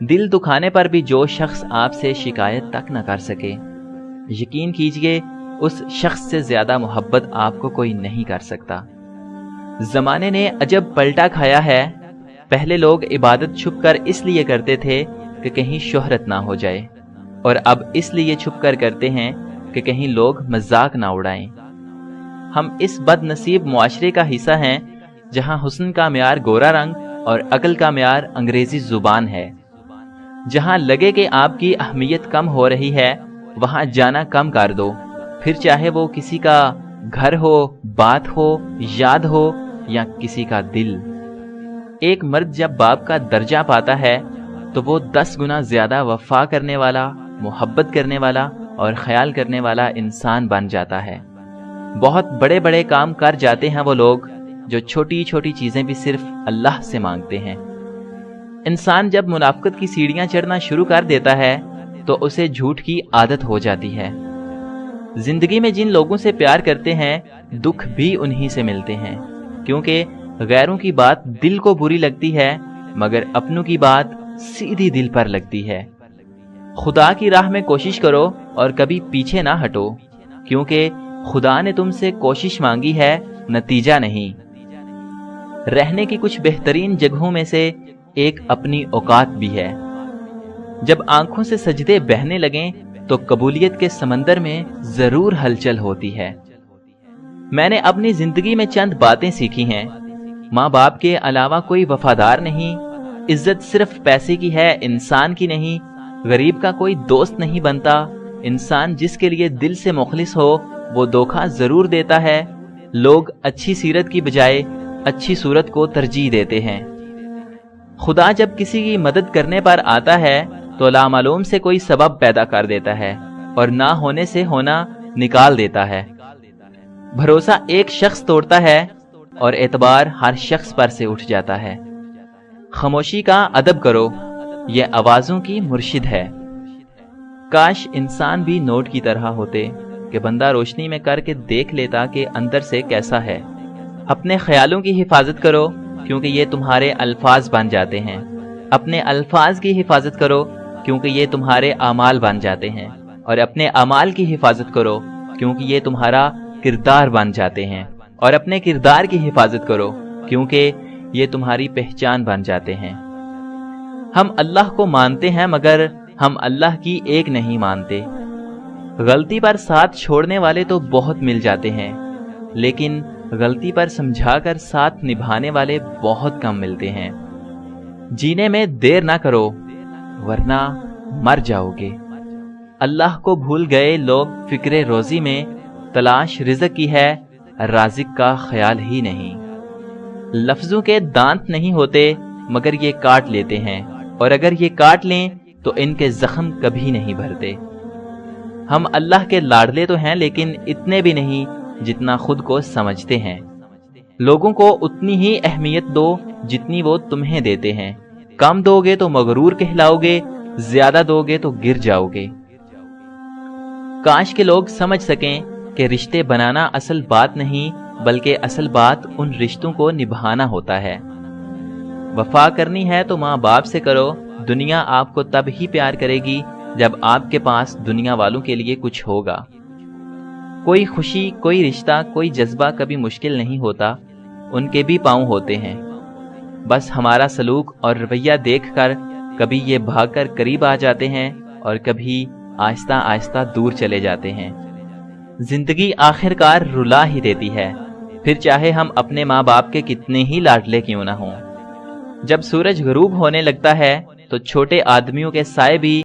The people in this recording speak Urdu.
دل دکھانے پر بھی جو شخص آپ سے شکایت تک نہ کر سکے، یقین کیجئے اس شخص سے زیادہ محبت آپ کو کوئی نہیں کر سکتا۔ زمانے نے عجب پلٹا کھایا ہے۔ پہلے لوگ عبادت چھپ کر اس لیے کرتے تھے کہ کہیں شہرت نہ ہو جائے، اور اب اس لیے چھپ کر کرتے ہیں کہ کہیں لوگ مذاق نہ اڑائیں۔ ہم اس بد نصیب معاشرے کا حصہ ہیں جہاں حسن کا معیار گورا رنگ اور عقل کا معیار انگریزی زبان ہے۔ جہاں لگے کہ آپ کی اہمیت کم ہو رہی ہے وہاں جانا کم کر دو، پھر چاہے وہ کسی کا گھر ہو، بات ہو، یاد ہو یا کسی کا دل۔ ایک مرد جب باپ کا درجہ پاتا ہے تو وہ 10 گنا زیادہ وفا کرنے والا، محبت کرنے والا اور خیال کرنے والا انسان بن جاتا ہے۔ بہت بڑے بڑے کام کر جاتے ہیں وہ لوگ جو چھوٹی چھوٹی چیزیں بھی صرف اللہ سے مانگتے ہیں۔ انسان جب منافقت کی سیڑھیاں چڑھنا شروع کر دیتا ہے تو اسے جھوٹ کی عادت ہو جاتی ہے۔ زندگی میں جن لوگوں سے پیار کرتے ہیں دکھ بھی انہی سے ملتے ہیں، کیونکہ غیروں کی بات دل کو بری لگتی ہے مگر اپنوں کی بات سیدھی دل پر لگتی ہے۔ خدا کی راہ میں کوشش کرو اور کبھی پیچھے نہ ہٹو، کیونکہ خدا نے تم سے کوشش مانگی ہے، نتیجہ نہیں۔ رہنے کی کچھ بہترین جگہوں میں سے ایک اپنی اوقات بھی ہے۔ جب آنکھوں سے سجدے بہنے لگیں تو قبولیت کے سمندر میں ضرور ہلچل ہوتی ہے۔ میں نے اپنی زندگی میں چند باتیں سیکھی ہیں۔ ماں باپ کے علاوہ کوئی وفادار نہیں، عزت صرف پیسے کی ہے، انسان کی نہیں، غریب کا کوئی دوست نہیں بنتا، انسان جس کے لیے دل سے مخلص ہو وہ دھوکہ ضرور دیتا ہے، لوگ اچھی سیرت کی بجائے اچھی صورت کو ترجیح دیتے ہیں۔ خدا جب کسی کی مدد کرنے پر آتا ہے تو لامعلوم سے کوئی سبب پیدا کر دیتا ہے اور نہ ہونے سے ہونا نکال دیتا ہے۔ بھروسہ ایک شخص توڑتا ہے اور اعتبار ہر شخص پر سے اٹھ جاتا ہے۔ خاموشی کا ادب کرو، یہ آوازوں کی مرشد ہے۔ کاش انسان بھی نوٹ کی طرح ہوتے کہ بندہ روشنی میں کر کے دیکھ لیتا کہ اندر سے کیسا ہے۔ اپنے خیالوں کی حفاظت کرو کیونکہ یہ تمہارے الفاظ بن جاتے ہیں۔ اپنے الفاظ کی حفاظت کرو کیونکہ یہ تمہارے اعمال بن جاتے ہیں، اور اپنے اعمال کی حفاظت کرو کیونکہ یہ تمہارا کردار بن جاتے ہیں، اور اپنے کردار کی حفاظت کرو کیونکہ یہ تمہاری پہچان بن جاتے ہیں۔ ہم اللہ کو مانتے ہیں مگر ہم اللہ کی ایک نہیں مانتے۔ غلطی پر ساتھ چھوڑنے والے تو بہت مل جاتے ہیں، لیکن غلطی پر سمجھا کر ساتھ نبھانے والے بہت کم ملتے ہیں۔ جینے میں دیر نہ کرو ورنہ مر جاؤ گے۔ اللہ کو بھول گئے لوگ فکر روزی میں، تلاش رزق کی ہے رازق کا خیال ہی نہیں۔ لفظوں کے دانت نہیں ہوتے مگر یہ کاٹ لیتے ہیں، اور اگر یہ کاٹ لیں تو ان کے زخم کبھی نہیں بھرتے۔ ہم اللہ کے لاڈلے تو ہیں لیکن اتنے بھی نہیں جتنا خود کو سمجھتے ہیں۔ لوگوں کو اتنی ہی اہمیت دو جتنی وہ تمہیں دیتے ہیں۔ کم دو گے تو مغرور کہلاؤ گے، زیادہ دو گے تو گر جاؤ گے۔ کاش کے لوگ سمجھ سکیں کہ رشتے بنانا اصل بات نہیں بلکہ اصل بات ان رشتوں کو نبھانا ہوتا ہے۔ وفا کرنی ہے تو ماں باپ سے کرو، دنیا آپ کو تب ہی پیار کرے گی جب آپ کے پاس دنیا والوں کے لیے کچھ ہوگا۔ کوئی خوشی، کوئی رشتہ، کوئی جذبہ کبھی مشکل نہیں ہوتا، ان کے بھی پاؤں ہوتے ہیں۔ بس ہمارا سلوک اور رویہ دیکھ کر کبھی یہ بھاگ کر قریب آ جاتے ہیں اور کبھی آہستہ آہستہ دور چلے جاتے ہیں۔ زندگی آخر کار رلا ہی دیتی ہے، پھر چاہے ہم اپنے ماں باپ کے کتنے ہی لاڈلے کیوں نہ ہوں۔ جب سورج غروب ہونے لگتا ہے تو چھوٹے آدمیوں کے سائے بھی